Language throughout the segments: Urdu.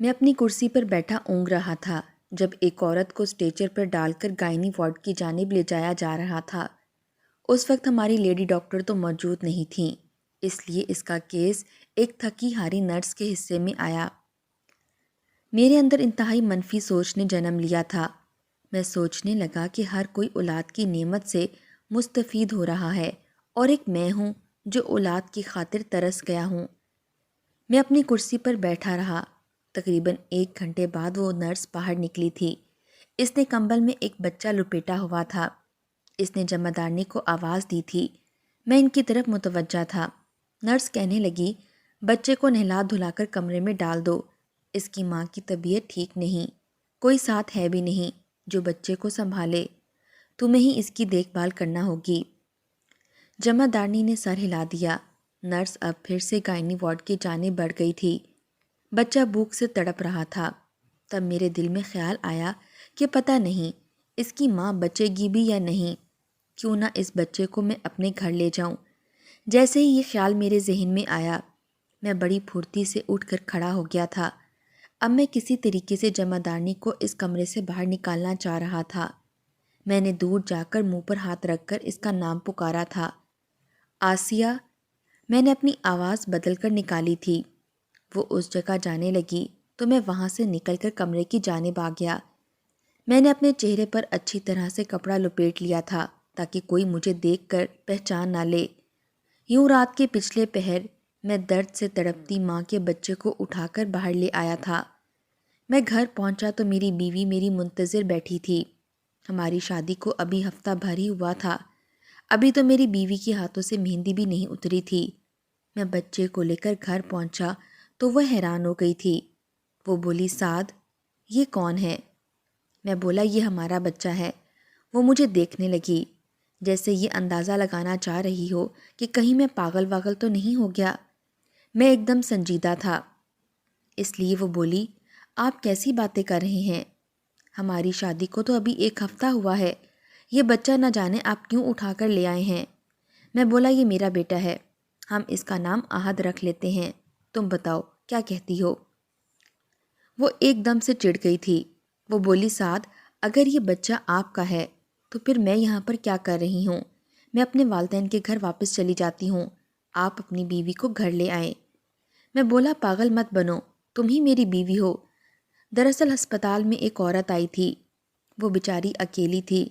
میں اپنی کرسی پر بیٹھا اونگ رہا تھا جب ایک عورت کو اسٹریچر پر ڈال کر گائنی وارڈ کی جانب لے جایا جا رہا تھا۔ اس وقت ہماری لیڈی ڈاکٹر تو موجود نہیں تھیں، اس لیے اس کا کیس ایک تھکی ہاری نرس کے حصے میں آیا۔ میرے اندر انتہائی منفی سوچ نے جنم لیا تھا۔ میں سوچنے لگا کہ ہر کوئی اولاد کی نعمت سے مستفید ہو رہا ہے اور ایک میں ہوں جو اولاد کی خاطر ترس گیا ہوں۔ میں اپنی کرسی پر بیٹھا رہا۔ تقریباً 1 گھنٹے بعد وہ نرس باہر نکلی تھی۔ اس نے کمبل میں ایک بچہ لپیٹا ہوا تھا۔ اس نے جمعدارنی کو آواز دی تھی۔ میں ان کی طرف متوجہ تھا۔ نرس کہنے لگی، بچے کو نہلا دھلا کر کمرے میں ڈال دو، اس کی ماں کی طبیعت ٹھیک نہیں، کوئی ساتھ ہے بھی نہیں جو بچے کو سنبھالے، تمہیں ہی اس کی دیکھ بھال کرنا ہوگی۔ جمعدارنی نے سر ہلا دیا۔ نرس اب پھر سے گائنی وارڈ کی جانب بڑھ گئی تھی۔ بچہ بھوک سے تڑپ رہا تھا۔ تب میرے دل میں خیال آیا کہ پتہ نہیں اس کی ماں بچے گی بھی یا نہیں، کیوں نہ اس بچے کو میں اپنے گھر لے جاؤں۔ جیسے ہی یہ خیال میرے ذہن میں آیا، میں بڑی پھرتی سے اٹھ کر کھڑا ہو گیا تھا۔ اب میں کسی طریقے سے جمعدارنی کو اس کمرے سے باہر نکالنا چاہ رہا تھا۔ میں نے دور جا کر منہ پر ہاتھ رکھ کر اس کا نام پکارا تھا، آسیہ۔ میں نے اپنی آواز بدل کر نکالی تھی۔ وہ اس جگہ جانے لگی تو میں وہاں سے نکل کر کمرے کی جانب آ گیا۔ میں نے اپنے چہرے پر اچھی طرح سے کپڑا لپیٹ لیا تھا تاکہ کوئی مجھے دیکھ کر پہچان نہ لے۔ یوں رات کے پچھلے پہر میں درد سے تڑپتی ماں کے بچے کو اٹھا کر باہر لے آیا تھا۔ میں گھر پہنچا تو میری بیوی میری منتظر بیٹھی تھی۔ ہماری شادی کو ابھی ہفتہ بھر ہی ہوا تھا۔ ابھی تو میری بیوی کے ہاتھوں سے مہندی بھی نہیں اتری تھی۔ میں بچے کو لے کر گھر پہنچا تو وہ حیران ہو گئی تھی۔ وہ بولی، سعد، یہ کون ہے؟ میں بولا، یہ ہمارا بچہ ہے۔ وہ مجھے دیکھنے لگی جیسے یہ اندازہ لگانا چاہ رہی ہو کہ کہیں میں پاگل واگل تو نہیں ہو گیا۔ میں ایک دم سنجیدہ تھا، اس لیے وہ بولی، آپ کیسی باتیں کر رہے ہیں؟ ہماری شادی کو تو ابھی 1 ہفتہ ہوا ہے، یہ بچہ نہ جانے آپ کیوں اٹھا کر لے آئے ہیں؟ میں بولا، یہ میرا بیٹا ہے، ہم اس کا نام احد رکھ لیتے ہیں، تم بتاؤ کیا کہتی ہو؟ وہ ایک دم سے چڑ گئی تھی۔ وہ بولی، سعد، اگر یہ بچہ آپ کا ہے تو پھر میں یہاں پر کیا کر رہی ہوں؟ میں اپنے والدین کے گھر واپس چلی جاتی ہوں، آپ اپنی بیوی کو گھر لے آئیں۔ میں بولا، پاگل مت بنو، تم ہی میری بیوی ہو۔ دراصل ہسپتال میں ایک عورت آئی تھی، وہ بیچاری اکیلی تھی،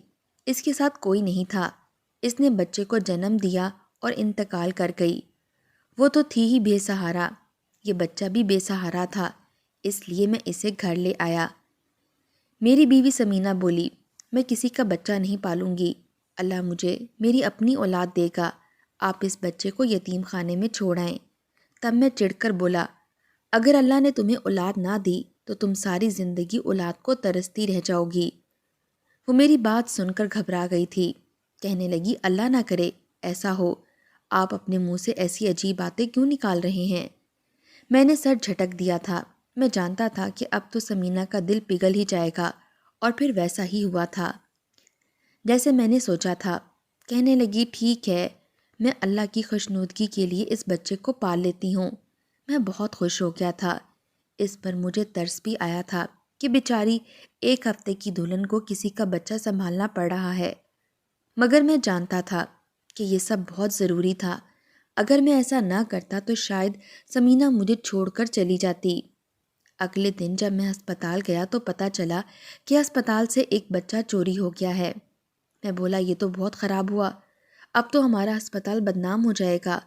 اس کے ساتھ کوئی نہیں تھا۔ اس نے بچے کو جنم دیا اور انتقال کر گئی۔ وہ تو تھی ہی بے سہارا، یہ بچہ بھی بے سہارا تھا، اس لیے میں اسے گھر لے آیا۔ میری بیوی سمینہ بولی، میں کسی کا بچہ نہیں پالوں گی، اللہ مجھے میری اپنی اولاد دے گا، آپ اس بچے کو یتیم خانے میں چھوڑ آئیں۔ تب میں چڑھ کر بولا، اگر اللہ نے تمہیں اولاد نہ دی تو تم ساری زندگی اولاد کو ترستی رہ جاؤ گی۔ وہ میری بات سن کر گھبرا گئی تھی، کہنے لگی، اللہ نہ کرے ایسا ہو، آپ اپنے منہ سے ایسی عجیب باتیں کیوں نکال رہے ہیں؟ میں نے سر جھٹک دیا تھا۔ میں جانتا تھا کہ اب تو سمینہ کا دل پگھل ہی جائے گا، اور پھر ویسا ہی ہوا تھا جیسے میں نے سوچا تھا۔ کہنے لگی، ٹھیک ہے، میں اللہ کی خوشنودگی کے لیے اس بچے کو پال لیتی ہوں۔ میں بہت خوش ہو گیا تھا۔ اس پر مجھے ترس بھی آیا تھا کہ بیچاری 1 ہفتے کی دلہن کو کسی کا بچہ سنبھالنا پڑ رہا ہے، مگر میں جانتا تھا کہ یہ سب بہت ضروری تھا۔ اگر میں ایسا نہ کرتا تو شاید سمینہ مجھے چھوڑ کر چلی جاتی۔ اگلے دن جب میں ہسپتال گیا تو پتہ چلا کہ ہسپتال سے ایک بچہ چوری ہو گیا ہے۔ میں بولا، یہ تو بہت خراب ہوا، اب تو ہمارا ہسپتال بدنام ہو جائے گا۔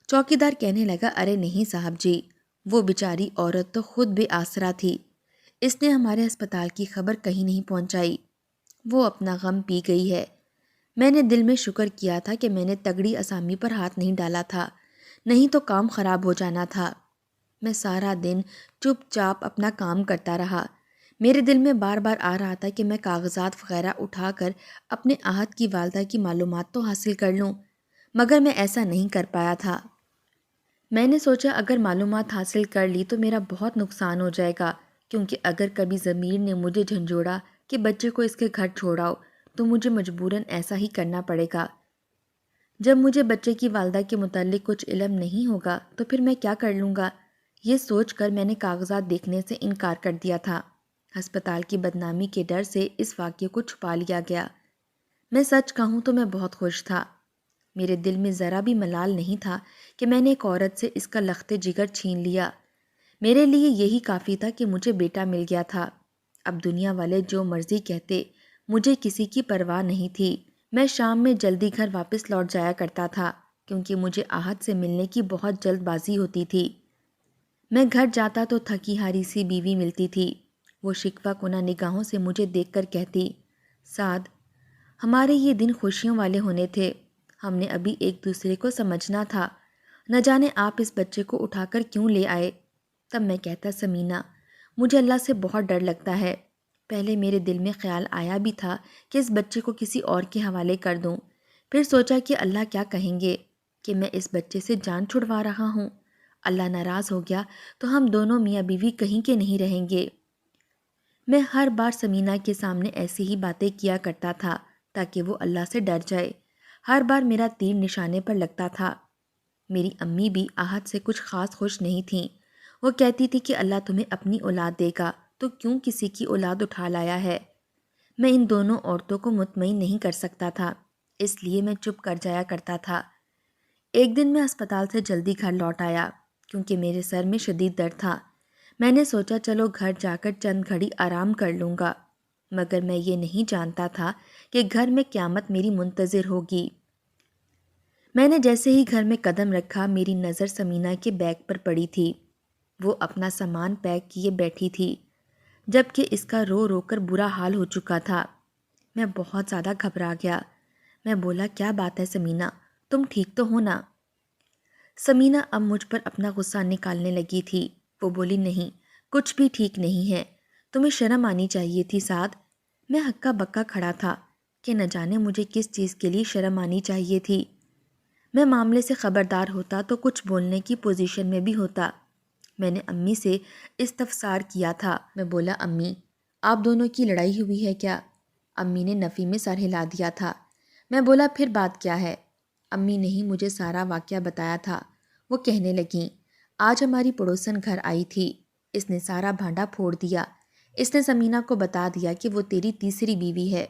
چوکیدار کہنے لگا، ارے نہیں صاحب جی، وہ بیچاری عورت تو خود بے آسرا تھی، اس نے ہمارے ہسپتال کی خبر کہیں نہیں پہنچائی، وہ اپنا غم پی گئی ہے۔ میں نے دل میں شکر کیا تھا کہ میں نے تگڑی اسامی پر ہاتھ نہیں ڈالا تھا، نہیں تو کام خراب ہو جانا تھا۔ میں سارا دن چپ چاپ اپنا کام کرتا رہا۔ میرے دل میں بار بار آ رہا تھا کہ میں کاغذات وغیرہ اٹھا کر اپنے احد کی والدہ کی معلومات تو حاصل کر لوں، مگر میں ایسا نہیں کر پایا تھا۔ میں نے سوچا اگر معلومات حاصل کر لی تو میرا بہت نقصان ہو جائے گا، کیونکہ اگر کبھی ضمیر نے مجھے جھنجھوڑا کہ بچے کو اس کے گھر چھوڑاؤ تو مجھے مجبوراً ایسا ہی کرنا پڑے گا۔ جب مجھے بچے کی والدہ کے متعلق کچھ علم نہیں ہوگا تو پھر میں کیا کر لوں گا؟ یہ سوچ کر میں نے کاغذات دیکھنے سے انکار کر دیا تھا۔ ہسپتال کی بدنامی کے ڈر سے اس واقعے کو چھپا لیا گیا۔ میں سچ کہوں تو میں بہت خوش تھا۔ میرے دل میں ذرا بھی ملال نہیں تھا کہ میں نے ایک عورت سے اس کا لخت جگر چھین لیا۔ میرے لیے یہی کافی تھا کہ مجھے بیٹا مل گیا تھا۔ اب دنیا والے جو مرضی کہتے، مجھے کسی کی پرواہ نہیں تھی۔ میں شام میں جلدی گھر واپس لوٹ جایا کرتا تھا کیونکہ مجھے آہت سے ملنے کی بہت جلد بازی ہوتی تھی۔ میں گھر جاتا تو تھکی ہاری سی بیوی ملتی تھی۔ وہ شکوہ کنہ نگاہوں سے مجھے دیکھ کر کہتی، سعد، ہمارے یہ دن خوشیوں والے ہونے تھے، ہم نے ابھی ایک دوسرے کو سمجھنا تھا، نہ جانے آپ اس بچے کو اٹھا کر کیوں لے آئے۔ تب میں کہتا، سمینہ، مجھے اللہ سے بہت ڈر لگتا ہے۔ پہلے میرے دل میں خیال آیا بھی تھا کہ اس بچے کو کسی اور کے حوالے کر دوں، پھر سوچا کہ اللہ کیا کہیں گے کہ میں اس بچے سے جان چھڑوا رہا ہوں۔ اللہ ناراض ہو گیا تو ہم دونوں میاں بیوی کہیں کے نہیں رہیں گے۔ میں ہر بار سمینہ کے سامنے ایسی ہی باتیں کیا کرتا تھا تاکہ وہ اللہ سے ڈر جائے۔ ہر بار میرا تیر نشانے پر لگتا تھا۔ میری امی بھی آہت سے کچھ خاص خوش نہیں تھیں۔ وہ کہتی تھی کہ اللہ تمہیں اپنی اولاد دے گا تو کیوں کسی کی اولاد اٹھا لایا ہے۔ میں ان دونوں عورتوں کو مطمئن نہیں کر سکتا تھا، اس لیے میں چپ کر جایا کرتا تھا۔ ایک دن میں اسپتال سے جلدی گھر لوٹ آیا کیونکہ میرے سر میں شدید درد تھا۔ میں نے سوچا چلو گھر جا کر چند گھڑی آرام کر لوں گا، مگر میں یہ نہیں جانتا تھا کہ گھر میں قیامت میری منتظر ہوگی۔ میں نے جیسے ہی گھر میں قدم رکھا میری نظر سمینہ کے بیگ پر پڑی تھی۔ وہ اپنا سامان پیک کیے بیٹھی تھی جبکہ اس کا رو رو کر برا حال ہو چکا تھا۔ میں بہت زیادہ گھبرا گیا۔ میں بولا، کیا بات ہے سمینہ، تم ٹھیک تو ہو نا؟ سمینہ اب مجھ پر اپنا غصہ نکالنے لگی تھی۔ وہ بولی، نہیں، کچھ بھی ٹھیک نہیں ہے، تمہیں شرم آنی چاہیے تھی سعد۔ میں ہکا بکا کھڑا تھا کہ نہ جانے مجھے کس چیز کے لیے شرم آنی چاہیے تھی۔ میں معاملے سے خبردار ہوتا تو کچھ بولنے کی پوزیشن میں بھی ہوتا۔ میں نے امی سے استفسار کیا تھا۔ میں بولا، امی، آپ دونوں کی لڑائی ہوئی ہے کیا؟ امی نے نفی میں سر ہلا دیا تھا۔ میں بولا، پھر بات کیا ہے؟ امی نے ہی مجھے سارا واقعہ بتایا تھا۔ وہ کہنے لگیں، آج ہماری پڑوسن گھر آئی تھی، اس نے سارا بھانڈا پھوڑ دیا، اس نے سمینہ کو بتا دیا کہ وہ تیری تیسری بیوی ہے۔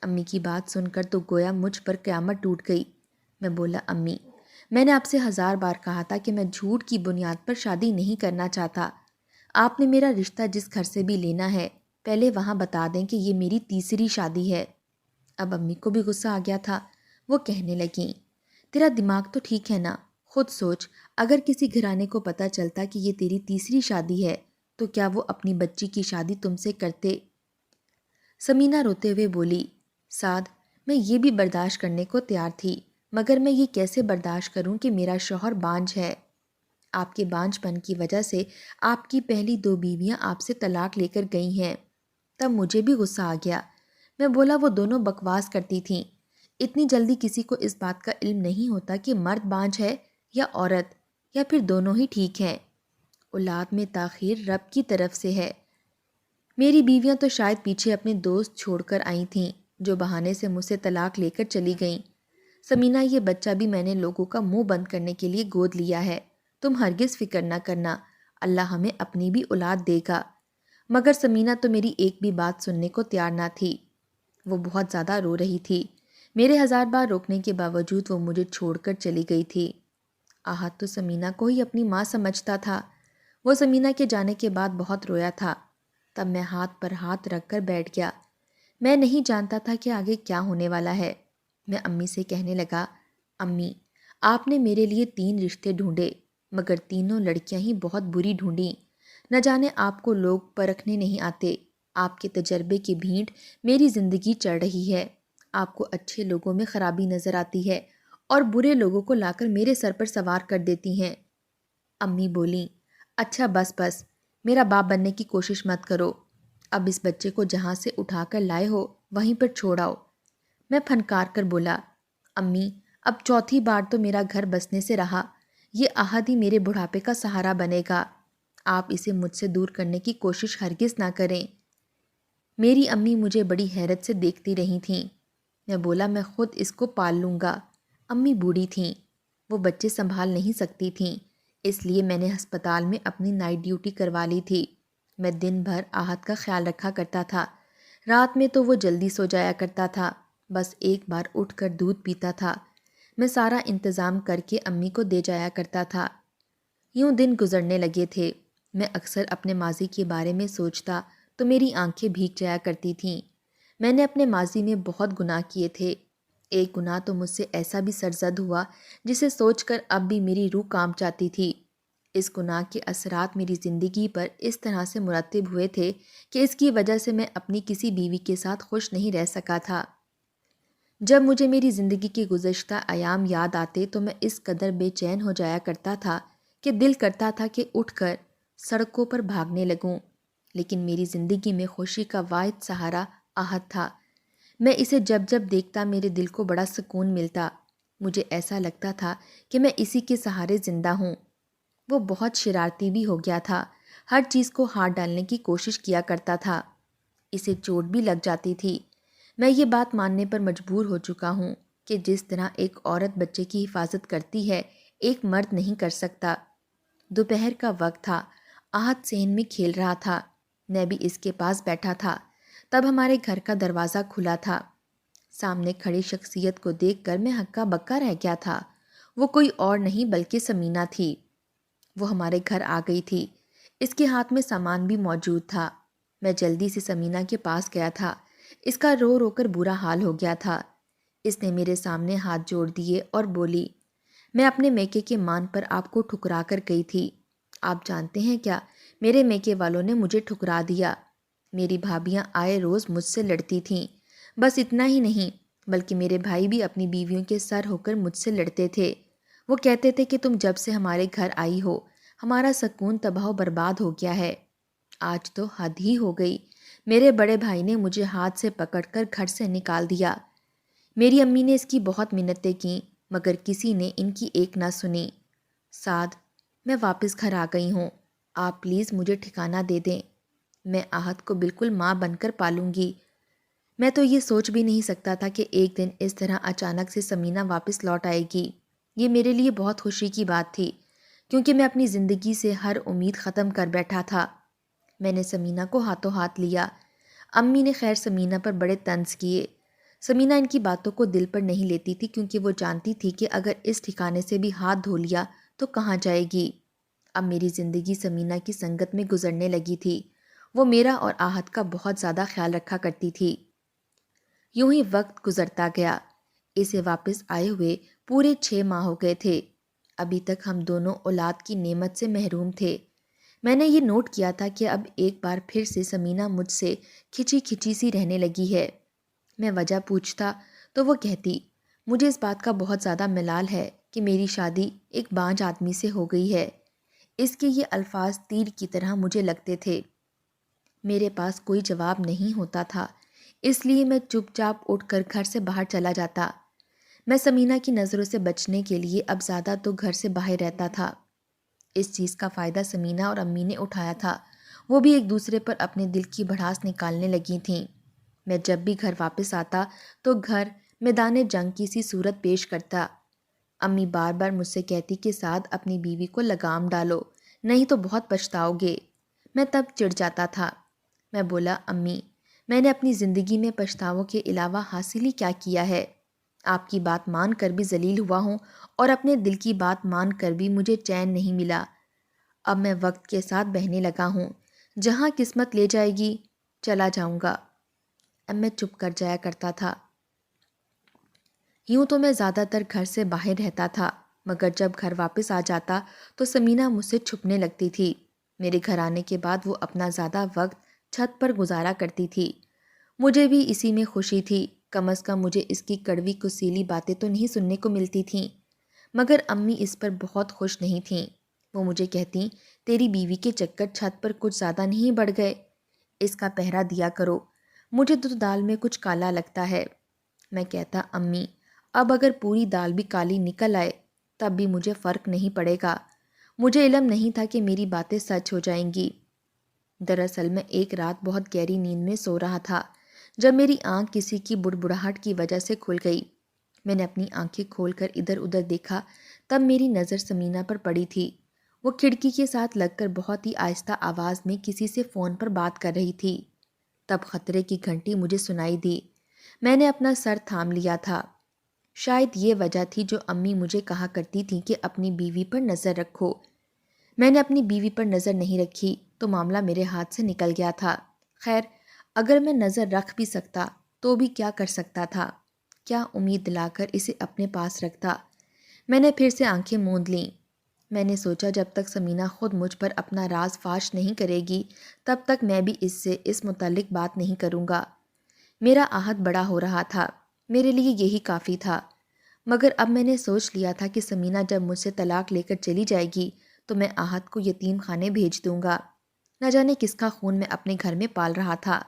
امی کی بات سن کر تو گویا مجھ پر قیامت ٹوٹ گئی۔ میں بولا، امی، میں نے آپ سے 1000 بار کہا تھا کہ میں جھوٹ کی بنیاد پر شادی نہیں کرنا چاہتا۔ آپ نے میرا رشتہ جس گھر سے بھی لینا ہے پہلے وہاں بتا دیں کہ یہ میری تیسری شادی ہے۔ اب امی کو بھی غصہ آ گیا تھا۔ وہ کہنے لگیں، تیرا دماغ تو ٹھیک ہے نا؟ خود سوچ، اگر کسی گھرانے کو پتہ چلتا کہ یہ تیری تیسری شادی ہے تو کیا وہ اپنی بچی کی شادی تم سے کرتے؟ سمینہ روتے ہوئے بولی، سعد، میں یہ بھی برداشت کرنے کو تیار تھی، مگر میں یہ کیسے برداشت کروں کہ میرا شوہر بانجھ ہے۔ آپ کے بانجھ پن کی وجہ سے آپ کی پہلی 2 بیویاں آپ سے طلاق لے کر گئی ہیں۔ تب مجھے بھی غصہ آ گیا۔ میں بولا، وہ دونوں بکواس کرتی تھیں، اتنی جلدی کسی کو اس بات کا علم نہیں ہوتا کہ مرد بانجھ ہے یا عورت، یا پھر دونوں ہی ٹھیک ہیں۔ اولاد میں تاخیر رب کی طرف سے ہے۔ میری بیویاں تو شاید پیچھے اپنے دوست چھوڑ کر آئی تھیں جو بہانے سے مجھ سے طلاق لے کر چلی گئیں۔ سمینہ، یہ بچہ بھی میں نے لوگوں کا منہ بند کرنے کے لیے گود لیا ہے، تم ہرگز فکر نہ کرنا، اللہ ہمیں اپنی بھی اولاد دے گا۔ مگر سمینہ تو میری ایک بھی بات سننے کو تیار نہ تھی۔ وہ بہت زیادہ رو رہی تھی۔ میرے 1000 بار روکنے کے باوجود وہ مجھے چھوڑ کر چلی گئی تھی۔ آہت تو سمینہ کو ہی اپنی ماں سمجھتا تھا۔ وہ سمینہ کے جانے کے بعد بہت رویا تھا۔ تب میں ہاتھ پر ہاتھ رکھ کر بیٹھ گیا۔ میں نہیں جانتا تھا کہ آگے کیا ہونے والا ہے۔ میں امی سے کہنے لگا، امی، آپ نے میرے لیے 3 رشتے ڈھونڈے مگر تینوں لڑکیاں ہی بہت بری ڈھونڈیں۔ نہ جانے آپ کو لوگ پرکھنے نہیں آتے۔ آپ کے تجربے کی بھینٹ میری زندگی چڑھ رہی ہے۔ آپ کو اچھے لوگوں میں خرابی نظر آتی ہے اور برے لوگوں کو لا کر میرے سر پر سوار کر دیتی ہیں۔ امی بولیں، اچھا بس بس، میرا باپ بننے کی کوشش مت کرو۔ اب اس بچے کو جہاں سے اٹھا کر لائے ہو وہیں پر چھوڑ آؤ۔ میں پھنکار کر بولا، امی، اب چوتھی بار تو میرا گھر بسنے سے رہا، یہ عہد ہی میرے بڑھاپے کا سہارا بنے گا۔ آپ اسے مجھ سے دور کرنے کی کوشش ہرگز نہ کریں۔ میری امی مجھے بڑی حیرت سے دیکھتی رہی تھیں۔ میں بولا، میں خود اس کو پال لوں گا۔ امی بوڑھی تھیں، وہ بچے سنبھال نہیں سکتی تھیں، اس لیے میں نے ہسپتال میں اپنی نائٹ ڈیوٹی کروا لی تھی۔ میں دن بھر آہت کا خیال رکھا کرتا تھا، رات میں تو وہ جلدی سو جایا کرتا تھا، بس ایک بار اٹھ کر دودھ پیتا تھا۔ میں سارا انتظام کر کے امی کو دے جایا کرتا تھا۔ یوں دن گزرنے لگے تھے۔ میں اکثر اپنے ماضی کے بارے میں سوچتا تو میری آنکھیں بھیگ جایا کرتی تھیں۔ میں نے اپنے ماضی میں بہت گناہ کیے تھے۔ ایک گناہ تو مجھ سے ایسا بھی سرزد ہوا جسے سوچ کر اب بھی میری روح کانپ جاتی تھی۔ اس گناہ کے اثرات میری زندگی پر اس طرح سے مرتب ہوئے تھے کہ اس کی وجہ سے میں اپنی کسی بیوی کے ساتھ خوش نہیں رہ سکا تھا۔ جب مجھے میری زندگی کے گزشتہ ایام یاد آتے تو میں اس قدر بے چین ہو جایا کرتا تھا کہ دل کرتا تھا کہ اٹھ کر سڑکوں پر بھاگنے لگوں، لیکن میری زندگی میں خوشی کا واحد سہارا آہت تھا۔ میں اسے جب جب دیکھتا میرے دل کو بڑا سکون ملتا۔ مجھے ایسا لگتا تھا کہ میں اسی کے سہارے زندہ ہوں۔ وہ بہت شرارتی بھی ہو گیا تھا، ہر چیز کو ہاتھ ڈالنے کی کوشش کیا کرتا تھا۔ اسے چوٹ بھی لگ جاتی تھی۔ میں یہ بات ماننے پر مجبور ہو چکا ہوں کہ جس طرح ایک عورت بچے کی حفاظت کرتی ہے، ایک مرد نہیں کر سکتا۔ دوپہر کا وقت تھا، آہت صحن میں کھیل رہا تھا، میں بھی اس کے پاس بیٹھا تھا۔ تب ہمارے گھر کا دروازہ کھلا تھا۔ سامنے کھڑی شخصیت کو دیکھ کر میں ہکا بکا رہ گیا تھا۔ وہ کوئی اور نہیں بلکہ سمینہ تھی۔ وہ ہمارے گھر آ گئی تھی۔ اس کے ہاتھ میں سامان بھی موجود تھا۔ میں جلدی سے سمینہ کے پاس گیا تھا۔ اس کا رو رو کر برا حال ہو گیا تھا۔ اس نے میرے سامنے ہاتھ جوڑ دیے اور بولی، میں اپنے میکے کے مان پر آپ کو ٹھکرا کر گئی تھی۔ آپ جانتے ہیں کیا، میرے میکے والوں نے مجھے ٹھکرا دیا۔ میری بھابیاں آئے روز مجھ سے لڑتی تھیں۔ بس اتنا ہی نہیں بلکہ میرے بھائی بھی اپنی بیویوں کے سر ہو کر مجھ سے لڑتے تھے۔ وہ کہتے تھے کہ تم جب سے ہمارے گھر آئی ہو ہمارا سکون تباہ و برباد ہو گیا ہے۔ آج تو حد ہی ہو گئی، میرے بڑے بھائی نے مجھے ہاتھ سے پکڑ کر گھر سے نکال دیا۔ میری امی نے اس کی بہت منتیں کیں مگر کسی نے ان کی ایک نہ سنی۔ سعد، میں واپس گھر آ گئی ہوں، آپ پلیز مجھے ٹھکانہ دے دیں۔ میں آہت کو بالکل ماں بن کر پالوں گی۔ میں تو یہ سوچ بھی نہیں سکتا تھا کہ ایک دن اس طرح اچانک سے سمینہ واپس لوٹ آئے گی۔ یہ میرے لیے بہت خوشی کی بات تھی کیونکہ میں اپنی زندگی سے ہر امید ختم کر بیٹھا تھا۔ میں نے سمینہ کو ہاتھوں ہاتھ لیا۔ امی نے خیر سمینہ پر بڑے طنز کیے۔ سمینہ ان کی باتوں کو دل پر نہیں لیتی تھی کیونکہ وہ جانتی تھی کہ اگر اس ٹھکانے سے بھی ہاتھ دھو لیا تو کہاں جائے گی۔ اب میری زندگی سمینہ کی سنگت میں گزرنے لگی تھی۔ وہ میرا اور آہت کا بہت زیادہ خیال رکھا کرتی تھی۔ یوں ہی وقت گزرتا گیا۔ اسے واپس آئے ہوئے پورے 6 ماہ ہو گئے تھے۔ ابھی تک ہم دونوں اولاد کی نعمت سے محروم تھے۔ میں نے یہ نوٹ کیا تھا کہ اب ایک بار پھر سے سمینہ مجھ سے کھچی کھچی سی رہنے لگی ہے۔ میں وجہ پوچھتا تو وہ کہتی، مجھے اس بات کا بہت زیادہ ملال ہے کہ میری شادی ایک بانجھ آدمی سے ہو گئی ہے۔ اس کے یہ الفاظ تیر کی طرح مجھے لگتے تھے۔ میرے پاس کوئی جواب نہیں ہوتا تھا، اس لیے میں چپ چاپ اٹھ کر گھر سے باہر چلا جاتا۔ میں سمینہ کی نظروں سے بچنے کے لیے اب زیادہ تو گھر سے باہر رہتا تھا۔ اس چیز کا فائدہ سمینہ اور امی نے اٹھایا تھا۔ وہ بھی ایک دوسرے پر اپنے دل کی بھڑاس نکالنے لگی تھیں۔ میں جب بھی گھر واپس آتا تو گھر میدان جنگ کی سی صورت پیش کرتا۔ امی بار بار مجھ سے کہتی کہ سعد اپنی بیوی کو لگام ڈالو، نہیں تو بہت پچھتاؤ گے۔ میں تب چڑ جاتا تھا۔ میں بولا، امی، میں نے اپنی زندگی میں پچھتاووں کے علاوہ حاصل ہی کیا کیا ہے؟ آپ کی بات مان کر بھی ذلیل ہوا ہوں اور اپنے دل کی بات مان کر بھی مجھے چین نہیں ملا۔ اب میں وقت کے ساتھ بہنے لگا ہوں، جہاں قسمت لے جائے گی چلا جاؤں گا۔ اب میں چپ کر جایا کرتا تھا۔ یوں تو میں زیادہ تر گھر سے باہر رہتا تھا مگر جب گھر واپس آ جاتا تو سمینہ مجھ سے چھپنے لگتی تھی۔ میرے گھر آنے کے بعد وہ اپنا زیادہ وقت چھت پر گزارا کرتی تھی۔ مجھے بھی اسی میں خوشی تھی، کم از کم مجھے اس کی کڑوی کسیلی باتیں تو نہیں سننے کو ملتی تھیں۔ مگر امی اس پر بہت خوش نہیں تھیں۔ وہ مجھے کہتیں، تیری بیوی کے چکر چھت پر کچھ زیادہ نہیں بڑھ گئے؟ اس کا پہرا دیا کرو، مجھے تو دال میں کچھ کالا لگتا ہے۔ میں کہتا، امی، اب اگر پوری دال بھی کالی نکل آئے تب بھی مجھے فرق نہیں پڑے گا۔ مجھے علم نہیں تھا کہ میری باتیں سچ ہو جائیں گی۔ دراصل میں ایک رات بہت گہری نیند میں سو رہا تھا جب میری آنکھ کسی کی بڑبڑاہٹ کی وجہ سے کھل گئی۔ میں نے اپنی آنکھیں کھول کر ادھر ادھر دیکھا، تب میری نظر سمینہ پر پڑی تھی۔ وہ کھڑکی کے ساتھ لگ کر بہت ہی آہستہ آواز میں کسی سے فون پر بات کر رہی تھی۔ تب خطرے کی گھنٹی مجھے سنائی دی۔ میں نے اپنا سر تھام لیا تھا۔ شاید یہ وجہ تھی جو امی مجھے کہا کرتی تھیں کہ اپنی بیوی پر نظر رکھو۔ میں نے اپنی بیوی پر نظر نہیں رکھی تو معاملہ میرے ہاتھ سے نکل گیا تھا۔ خیر، اگر میں نظر رکھ بھی سکتا تو بھی کیا کر سکتا تھا؟ کیا امید دلا کر اسے اپنے پاس رکھتا؟ میں نے پھر سے آنکھیں موند لیں۔ میں نے سوچا جب تک سمینہ خود مجھ پر اپنا راز فاش نہیں کرے گی تب تک میں بھی اس سے اس متعلق بات نہیں کروں گا۔ میرا عہد بڑا ہو رہا تھا، میرے لیے یہی کافی تھا۔ مگر اب میں نے سوچ لیا تھا کہ سمینہ جب مجھ سے طلاق لے کر چلی جائے گی تو میں عہد کو یتیم خانے بھیج دوں گا۔ نہ جانے کس کا خون میں اپنے گھر میں پال رہا تھا۔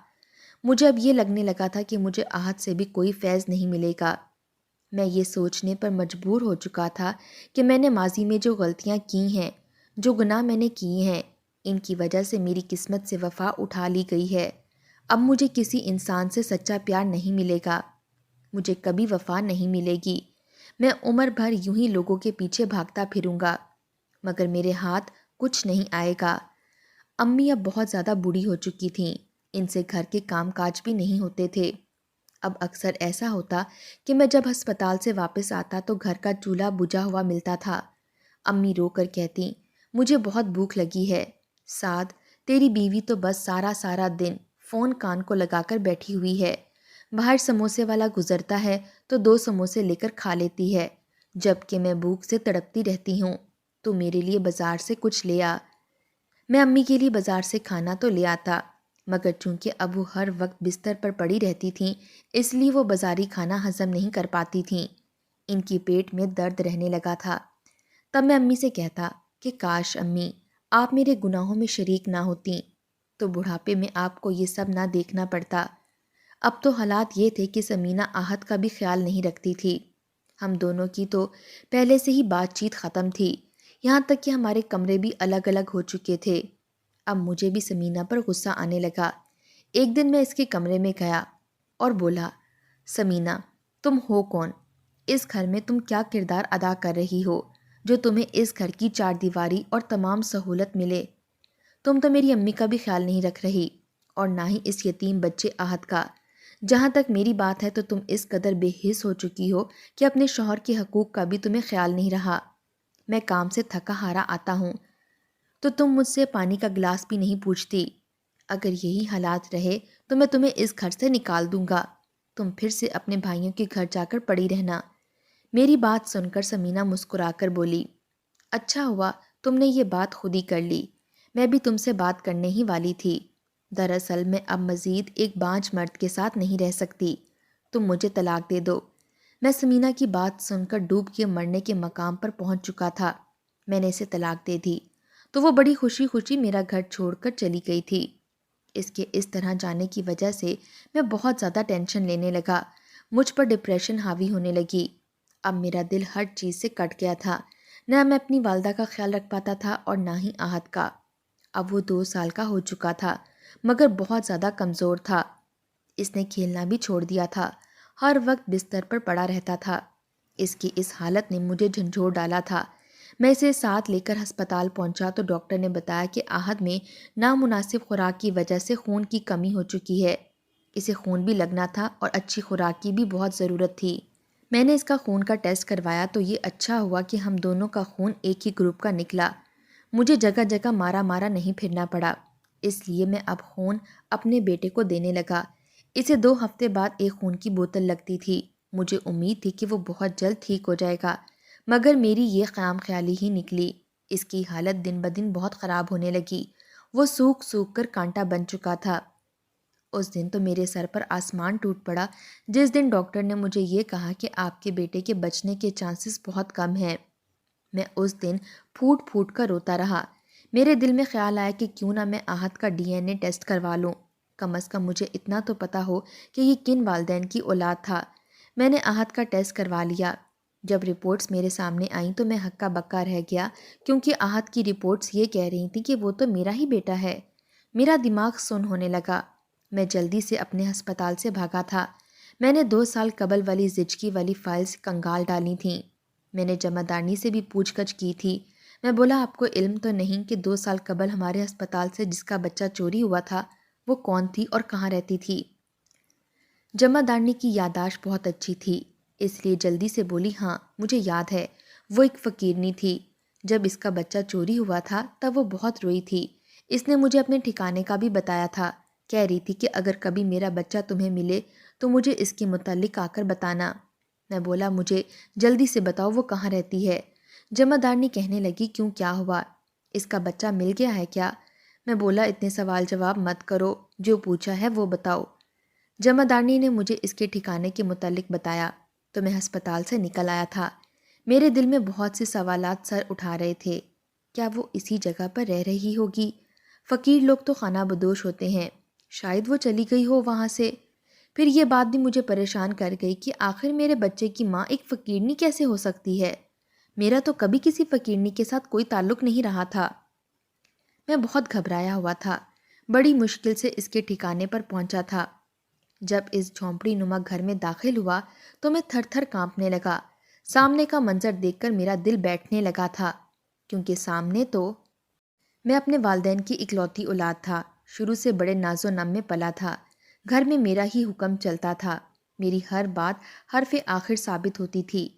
مجھے اب یہ لگنے لگا تھا کہ مجھے عہد سے بھی کوئی فیض نہیں ملے گا۔ میں یہ سوچنے پر مجبور ہو چکا تھا کہ میں نے ماضی میں جو غلطیاں کی ہیں، جو گناہ میں نے کیے ہیں، ان کی وجہ سے میری قسمت سے وفا اٹھا لی گئی ہے۔ اب مجھے کسی انسان سے سچا پیار نہیں ملے گا، مجھے کبھی وفا نہیں ملے گی۔ میں عمر بھر یوں ہی لوگوں کے پیچھے بھاگتا پھروں گا، مگر میرے ہاتھ کچھ نہیں آئے گا۔ امی اب بہت زیادہ بوڑھی ہو چکی تھیں، ان سے گھر کے کام کاج بھی نہیں ہوتے تھے۔ اب اکثر ایسا ہوتا کہ میں جب ہسپتال سے واپس آتا تو گھر کا چولہا بجھا ہوا ملتا تھا۔ امی رو کر کہتی، مجھے بہت بھوک لگی ہے۔ سعد، تیری بیوی تو بس سارا دن فون کان کو لگا کر بیٹھی ہوئی ہے۔ باہر سموسے والا گزرتا ہے تو 2 سموسے لے کر کھا لیتی ہے، جبکہ میں بھوک سے تڑپتی رہتی ہوں۔ تو میرے لیے بازار سے کچھ لے آ۔ میں امی کے لیے بازار سے کھانا تو لے آتا، مگر چونکہ اب وہ ہر وقت بستر پر پڑی رہتی تھیں اس لیے وہ بازاری کھانا ہضم نہیں کر پاتی تھیں۔ ان کی پیٹ میں درد رہنے لگا تھا۔ تب میں امی سے کہتا کہ کاش امی آپ میرے گناہوں میں شریک نہ ہوتیں تو بڑھاپے میں آپ کو یہ سب نہ دیکھنا پڑتا۔ اب تو حالات یہ تھے کہ سمینہ عہد کا بھی خیال نہیں رکھتی تھی۔ ہم دونوں کی تو پہلے سے ہی بات چیت ختم تھی، یہاں تک کہ ہمارے کمرے بھی الگ الگ ہو چکے تھے۔ اب مجھے بھی سمینہ پر غصہ آنے لگا۔ ایک دن میں اس کے کمرے میں گیا اور بولا، سمینہ تم ہو کون؟ اس گھر میں تم کیا کردار ادا کر رہی ہو جو تمہیں اس گھر کی 4 دیواری اور تمام سہولت ملے؟ تم تو میری امی کا بھی خیال نہیں رکھ رہی اور نہ ہی اس یتیم بچے عہد کا۔ جہاں تک میری بات ہے تو تم اس قدر بے حس ہو چکی ہو کہ اپنے شوہر کے حقوق کا بھی تمہیں خیال نہیں رہا۔ میں کام سے تھکا ہارا آتا ہوں تو تم مجھ سے پانی کا گلاس بھی نہیں پوچھتی۔ اگر یہی حالات رہے تو میں تمہیں اس گھر سے نکال دوں گا، تم پھر سے اپنے بھائیوں کے گھر جا کر پڑی رہنا۔ میری بات سن کر سمینہ مسکرا کر بولی، اچھا ہوا تم نے یہ بات خود ہی کر لی، میں بھی تم سے بات کرنے ہی والی تھی۔ دراصل میں اب مزید ایک بانجھ مرد کے ساتھ نہیں رہ سکتی، تم مجھے طلاق دے دو۔ میں سمینہ کی بات سن کر ڈوب کے مرنے کے مقام پر پہنچ چکا تھا۔ میں نے اسے طلاق دے دی تو وہ بڑی خوشی خوشی میرا گھر چھوڑ کر چلی گئی تھی۔ اس کے اس طرح جانے کی وجہ سے میں بہت زیادہ ٹینشن لینے لگا، مجھ پر ڈپریشن حاوی ہونے لگی۔ اب میرا دل ہر چیز سے کٹ گیا تھا، نہ میں اپنی والدہ کا خیال رکھ پاتا تھا اور نہ ہی عہد کا۔ اب وہ 2 سال کا ہو چکا تھا مگر بہت زیادہ کمزور تھا۔ اس نے کھیلنا بھی چھوڑ دیا تھا، ہر وقت بستر پر پڑا رہتا تھا۔ اس کی اس حالت نے مجھے جھنجھوڑ ڈالا تھا۔ میں اسے ساتھ لے کر ہسپتال پہنچا تو ڈاکٹر نے بتایا کہ عہد میں نامناسب خوراک کی وجہ سے خون کی کمی ہو چکی ہے، اسے خون بھی لگنا تھا اور اچھی خوراک کی بھی بہت ضرورت تھی۔ میں نے اس کا خون کا ٹیسٹ کروایا تو یہ اچھا ہوا کہ ہم دونوں کا خون ایک ہی گروپ کا نکلا۔ مجھے جگہ جگہ مارا نہیں پھرنا پڑا، اس لیے میں اب خون اپنے بیٹے کو دینے لگا۔ اسے 2 ہفتے بعد ایک خون کی بوتل لگتی تھی۔ مجھے امید تھی کہ وہ بہت جلد ٹھیک ہو جائے گا، مگر میری یہ خام خیالی ہی نکلی۔ اس کی حالت دن بدن بہت خراب ہونے لگی، وہ سوکھ سوکھ کر کانٹا بن چکا تھا۔ اس دن تو میرے سر پر آسمان ٹوٹ پڑا جس دن ڈاکٹر نے مجھے یہ کہا کہ آپ کے بیٹے کے بچنے کے چانسز بہت کم ہیں۔ میں اس دن پھوٹ پھوٹ کر روتا رہا۔ میرے دل میں خیال آیا کہ کیوں نہ میں عہد کا DNA ٹیسٹ کروا لوں، کم از کم مجھے اتنا تو پتا ہو کہ یہ کن والدین کی اولاد تھا۔ میں نے عہد کا ٹیسٹ کروا لیا۔ جب رپورٹس میرے سامنے آئیں تو میں ہکا بکا رہ گیا، کیونکہ عہد کی رپورٹس یہ کہہ رہی تھیں کہ وہ تو میرا ہی بیٹا ہے۔ میرا دماغ سن ہونے لگا۔ میں جلدی سے اپنے ہسپتال سے بھاگا تھا۔ میں نے 2 سال قبل والی زچگی والی فائلز کنگال ڈالی تھیں۔ میں نے جمعدارنی سے بھی پوچھ گچھ کی تھی، میں بولا آپ کو علم تو نہیں کہ 2 سال قبل ہمارے ہسپتال سے جس کا بچہ چوری ہوا تھا وہ کون تھی اور کہاں رہتی تھی؟ جمع دارنی کی یادداشت بہت اچھی تھی، اس لیے جلدی سے بولی ہاں مجھے یاد ہے، وہ ایک فقیرنی تھی۔ جب اس کا بچہ چوری ہوا تھا تب وہ بہت روئی تھی۔ اس نے مجھے اپنے ٹھکانے کا بھی بتایا تھا، کہہ رہی تھی کہ اگر کبھی میرا بچہ تمہیں ملے تو مجھے اس کے متعلق آ کر بتانا۔ میں بولا مجھے جلدی سے بتاؤ وہ کہاں رہتی ہے؟ جمع دارنی کہنے لگی کیوں کیا ہوا؟ اس کا بچہ مل گیا ہے کیا؟ میں بولا اتنے سوال جواب مت کرو، جو پوچھا ہے وہ بتاؤ۔ جمع دارنی نے مجھے اس کے ٹھکانے کے متعلق بتایا تو میں ہسپتال سے نکل آیا تھا۔ میرے دل میں بہت سے سوالات سر اٹھا رہے تھے۔ کیا وہ اسی جگہ پر رہ رہی ہوگی؟ فقیر لوگ تو خانہ بدوش ہوتے ہیں، شاید وہ چلی گئی ہو وہاں سے۔ پھر یہ بات بھی مجھے پریشان کر گئی کہ آخر میرے بچے کی ماں ایک فقیرنی کیسے ہو سکتی ہے؟ میرا تو کبھی کسی فقیرنی کے ساتھ کوئی تعلق نہیں رہا تھا۔ میں بہت گھبرایا ہوا تھا، بڑی مشکل سے اس کے ٹھکانے پر پہنچا تھا۔ جب اس جھونپڑی نما گھر میں داخل ہوا تو میں تھر تھر کانپنے لگا۔ سامنے کا منظر دیکھ کر میرا دل بیٹھنے لگا تھا، کیونکہ سامنے تو میں اپنے والدین کی اکلوتی اولاد تھا، شروع سے بڑے ناز و نم میں پلا تھا۔ گھر میں میرا ہی حکم چلتا تھا، میری ہر بات حرف آخر ثابت ہوتی تھی۔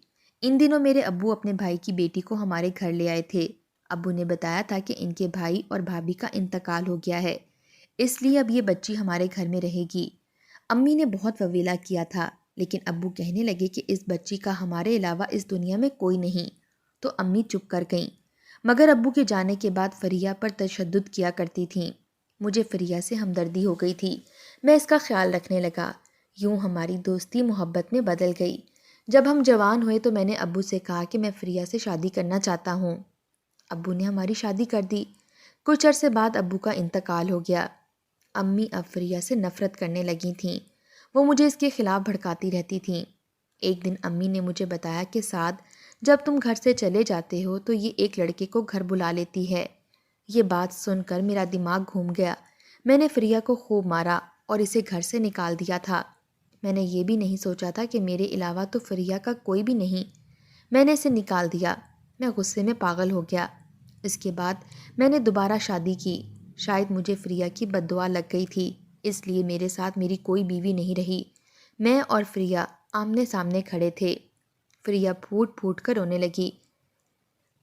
ان دنوں میرے ابو اپنے بھائی کی بیٹی کو ہمارے گھر لے آئے تھے۔ ابو نے بتایا تھا کہ ان کے بھائی اور بھابھی کا انتقال ہو گیا ہے، اس لیے اب یہ بچی ہمارے گھر میں رہے گی۔ امی نے بہت وویلا کیا تھا، لیکن ابو کہنے لگے کہ اس بچی کا ہمارے علاوہ اس دنیا میں کوئی نہیں، تو امی چپ کر گئیں۔ مگر ابو کے جانے کے بعد فریہ پر تشدد کیا کرتی تھیں۔ مجھے فریہ سے ہمدردی ہو گئی تھی، میں اس کا خیال رکھنے لگا۔ یوں ہماری دوستی محبت میں بدل گئی۔ جب ہم جوان ہوئے تو میں نے ابو سے کہا کہ میں فریہ سے شادی کرنا چاہتا ہوں۔ ابو نے ہماری شادی کر دی۔ کچھ عرصے بعد ابو کا انتقال ہو گیا۔ امی اب فریہ سے نفرت کرنے لگی تھیں، وہ مجھے اس کے خلاف بھڑکاتی رہتی تھیں۔ ایک دن امی نے مجھے بتایا کہ سعد، جب تم گھر سے چلے جاتے ہو تو یہ ایک لڑکے کو گھر بلا لیتی ہے۔ یہ بات سن کر میرا دماغ گھوم گیا۔ میں نے فریہ کو خوب مارا اور اسے گھر سے نکال دیا تھا۔ میں نے یہ بھی نہیں سوچا تھا کہ میرے علاوہ تو فریہ کا کوئی بھی نہیں۔ میں نے اسے نکال دیا۔ میں غصے میں پاگل ہو گیا۔ اس کے بعد میں نے دوبارہ شادی کی۔ شاید مجھے فریہ کی بد دعا لگ گئی تھی، اس لیے میرے ساتھ میری کوئی بیوی نہیں رہی۔ میں اور فریہ آمنے سامنے کھڑے تھے۔ فریہ پھوٹ پھوٹ کر رونے لگی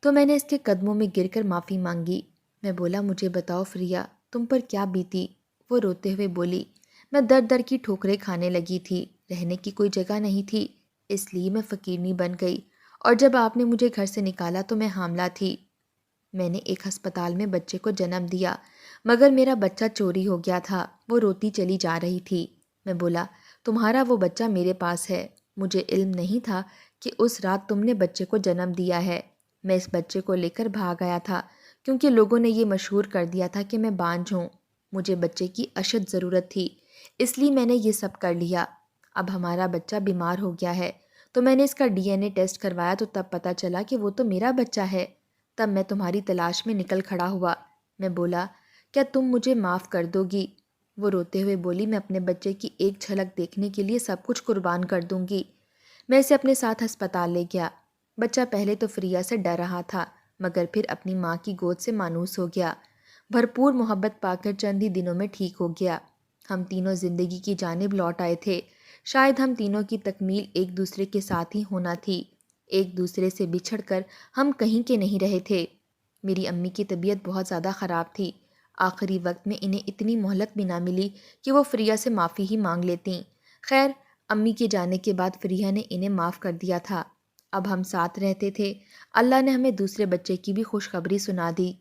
تو میں نے اس کے قدموں میں گر کر معافی مانگی۔ میں بولا مجھے بتاؤ فریہ، تم پر کیا بیتی؟ وہ روتے ہوئے بولی میں در در کی ٹھوکریں کھانے لگی تھی، رہنے کی کوئی جگہ نہیں تھی، اس لیے میں فقیرنی بن گئی، اور جب آپ نے مجھے گھر سے نکالا تو میں حاملہ تھی۔ میں نے ایک ہسپتال میں بچے کو جنم دیا، مگر میرا بچہ چوری ہو گیا تھا۔ وہ روتی چلی جا رہی تھی۔ میں بولا تمہارا وہ بچہ میرے پاس ہے، مجھے علم نہیں تھا کہ اس رات تم نے بچے کو جنم دیا ہے۔ میں اس بچے کو لے کر بھاگ آیا تھا، کیونکہ لوگوں نے یہ مشہور کر دیا تھا کہ میں بانجھ ہوں۔ مجھے بچے کی اشد ضرورت تھی، اس لیے میں نے یہ سب کر لیا۔ اب ہمارا بچہ بیمار ہو گیا ہے تو میں نے اس کا DNA ٹیسٹ کروایا تو تب پتہ چلا کہ وہ تو میرا بچہ ہے۔ تب میں تمہاری تلاش میں نکل کھڑا ہوا۔ میں بولا کیا تم مجھے معاف کر دو گی؟ وہ روتے ہوئے بولی میں اپنے بچے کی ایک جھلک دیکھنے کے لیے سب کچھ قربان کر دوں گی۔ میں اسے اپنے ساتھ ہسپتال لے گیا۔ بچہ پہلے تو فریہ سے ڈر رہا تھا، مگر پھر اپنی ماں کی گود سے مانوس ہو گیا۔ بھرپور محبت پا کر چند ہی دنوں میں ٹھیک ہو گیا۔ ہم تینوں زندگی کی جانب لوٹ آئے تھے۔ شاید ہم تینوں کی تکمیل ایک دوسرے کے ساتھ ہی ہونا تھی۔ ایک دوسرے سے بچھڑ کر ہم کہیں کے نہیں رہے تھے۔ میری امی کی طبیعت بہت زیادہ خراب تھی۔ آخری وقت میں انہیں اتنی مہلت بھی نہ ملی کہ وہ فریہ سے معافی ہی مانگ لیتیں۔ خیر، امی کے جانے کے بعد فریہ نے انہیں معاف کر دیا تھا۔ اب ہم ساتھ رہتے تھے۔ اللہ نے ہمیں دوسرے بچے کی بھی خوشخبری سنا دی۔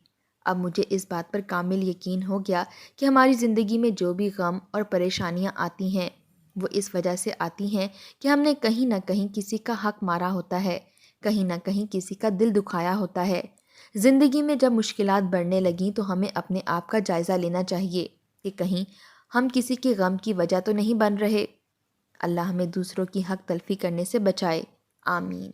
اب مجھے اس بات پر کامل یقین ہو گیا کہ ہماری زندگی میں جو بھی غم اور پریشانیاں آتی ہیں وہ اس وجہ سے آتی ہیں کہ ہم نے کہیں نہ کہیں کسی کا حق مارا ہوتا ہے، کہیں نہ کہیں کسی کا دل دکھایا ہوتا ہے۔ زندگی میں جب مشکلات بڑھنے لگیں تو ہمیں اپنے آپ کا جائزہ لینا چاہیے کہ کہیں ہم کسی کے غم کی وجہ تو نہیں بن رہے۔ اللہ ہمیں دوسروں کی حق تلفی کرنے سے بچائے، آمین۔